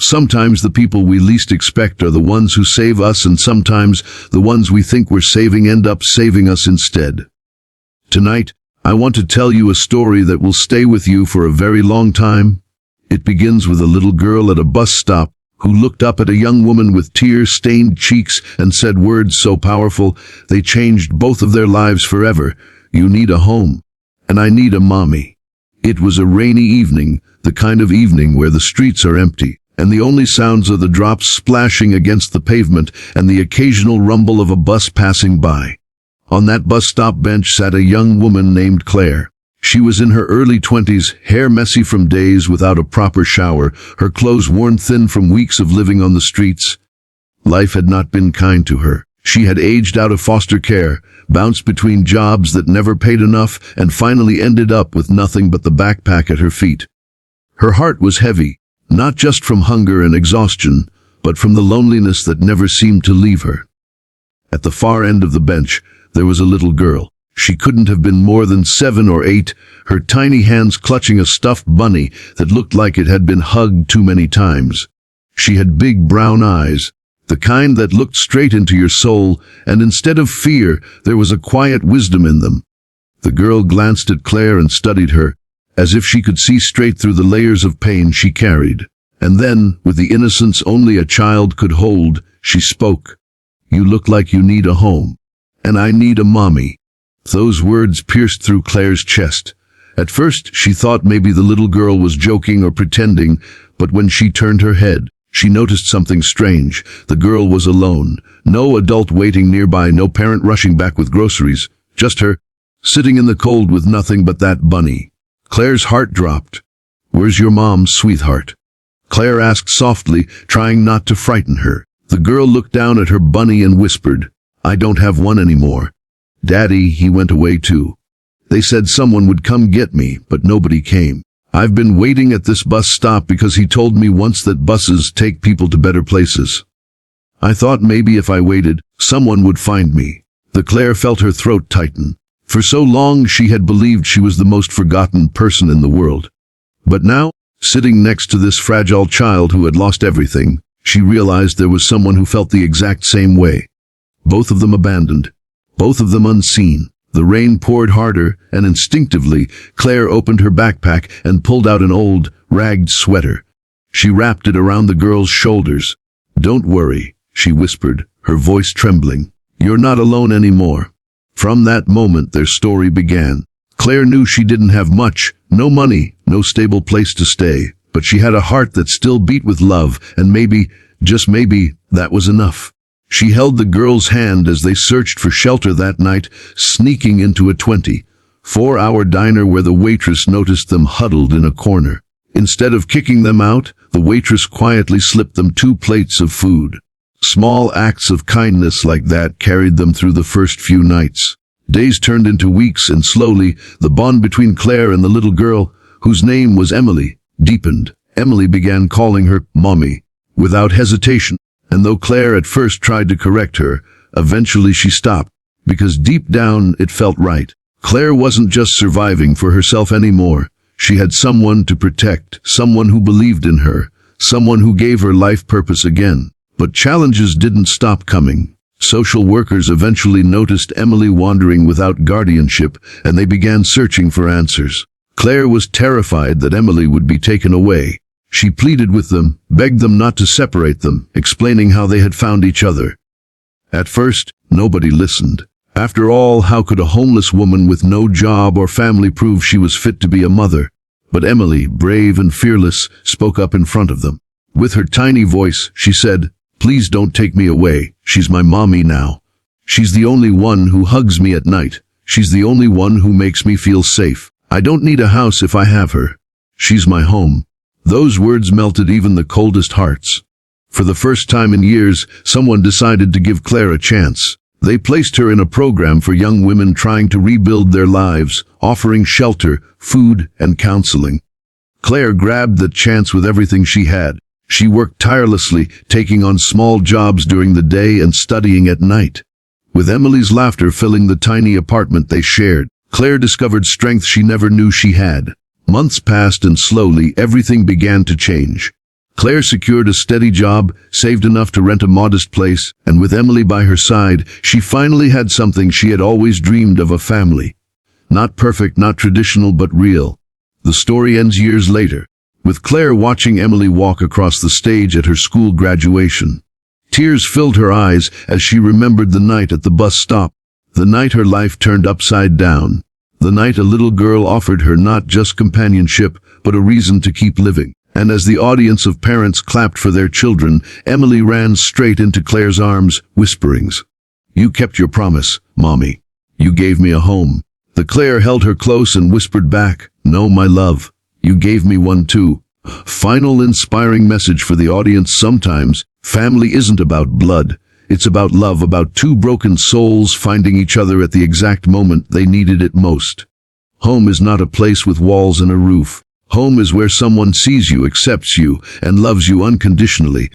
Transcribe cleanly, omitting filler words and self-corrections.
Sometimes the people we least expect are the ones who save us, and sometimes the ones we think we're saving end up saving us instead. Tonight, I want to tell you a story that will stay with you for a very long time. It begins with a little girl at a bus stop who looked up at a young woman with tear-stained cheeks and said words so powerful they changed both of their lives forever. "You need a home, and I need a mommy." It was a rainy evening, the kind of evening where the streets are empty, and the only sounds are the drops splashing against the pavement and the occasional rumble of a bus passing by. On that bus stop bench sat a young woman named Claire. She was in her early 20s, hair messy from days without a proper shower, her clothes worn thin from weeks of living on the streets. Life had not been kind to her. She had aged out of foster care, bounced between jobs that never paid enough, and finally ended up with nothing but the backpack at her feet. Her heart was heavy, not just from hunger and exhaustion, but from the loneliness that never seemed to leave her. At the far end of the bench, there was a little girl. She couldn't have been more than 7 or 8, her tiny hands clutching a stuffed bunny that looked like it had been hugged too many times. She had big brown eyes, the kind that looked straight into your soul, and instead of fear, there was a quiet wisdom in them. The girl glanced at Claire and studied her, as if she could see straight through the layers of pain she carried. And then, with the innocence only a child could hold, she spoke. "You look like you need a home. And I need a mommy." Those words pierced through Claire's chest. At first, she thought maybe the little girl was joking or pretending, but when she turned her head, she noticed something strange. The girl was alone. No adult waiting nearby, no parent rushing back with groceries. Just her, sitting in the cold with nothing but that bunny. Claire's heart dropped. "Where's your mom, sweetheart?" Claire asked softly, trying not to frighten her. The girl looked down at her bunny and whispered, "I don't have one anymore. Daddy, he went away too. They said someone would come get me, but nobody came. I've been waiting at this bus stop because he told me once that buses take people to better places. I thought maybe if I waited, someone would find me." Claire felt her throat tighten. For so long she had believed she was the most forgotten person in the world. But now, sitting next to this fragile child who had lost everything, she realized there was someone who felt the exact same way. Both of them abandoned. Both of them unseen. The rain poured harder, and instinctively, Claire opened her backpack and pulled out an old, ragged sweater. She wrapped it around the girl's shoulders. "Don't worry," she whispered, her voice trembling. "You're not alone anymore." From that moment, their story began. Claire knew she didn't have much, no money, no stable place to stay, but she had a heart that still beat with love, and maybe, just maybe, that was enough. She held the girl's hand as they searched for shelter that night, sneaking into a 24-hour diner where the waitress noticed them huddled in a corner. Instead of kicking them out, the waitress quietly slipped them 2 plates of food. Small acts of kindness like that carried them through the first few nights. Days turned into weeks, and slowly, the bond between Claire and the little girl, whose name was Emily, deepened. Emily began calling her Mommy, without hesitation. And though Claire at first tried to correct her, eventually she stopped, because deep down it felt right. Claire wasn't just surviving for herself anymore. She had someone to protect, someone who believed in her, someone who gave her life purpose again. But challenges didn't stop coming. Social workers eventually noticed Emily wandering without guardianship, and they began searching for answers. Claire was terrified that Emily would be taken away. She pleaded with them, begged them not to separate them, explaining how they had found each other. At first, nobody listened. After all, how could a homeless woman with no job or family prove she was fit to be a mother? But Emily, brave and fearless, spoke up in front of them. With her tiny voice, she said, "Please don't take me away. She's my mommy now. She's the only one who hugs me at night. She's the only one who makes me feel safe. I don't need a house if I have her. She's my home." Those words melted even the coldest hearts. For the first time in years, someone decided to give Claire a chance. They placed her in a program for young women trying to rebuild their lives, offering shelter, food, and counseling. Claire grabbed that chance with everything she had. She worked tirelessly, taking on small jobs during the day and studying at night. With Emily's laughter filling the tiny apartment they shared, Claire discovered strength she never knew she had. Months passed, and slowly everything began to change. Claire secured a steady job, saved enough to rent a modest place, and with Emily by her side, she finally had something she had always dreamed of: a family. Not perfect, not traditional, but real. The story ends years later, with Claire watching Emily walk across the stage at her school graduation. Tears filled her eyes as she remembered the night at the bus stop, the night her life turned upside down, the night a little girl offered her not just companionship, but a reason to keep living. And as the audience of parents clapped for their children, Emily ran straight into Claire's arms, whispering, "You kept your promise, Mommy. You gave me a home." The Claire held her close and whispered back, "No, my love. You gave me one too." Final inspiring message for the audience: sometimes, family isn't about blood. It's about love, about two broken souls finding each other at the exact moment they needed it most. Home is not a place with walls and a roof. Home is where someone sees you, accepts you, and loves you unconditionally.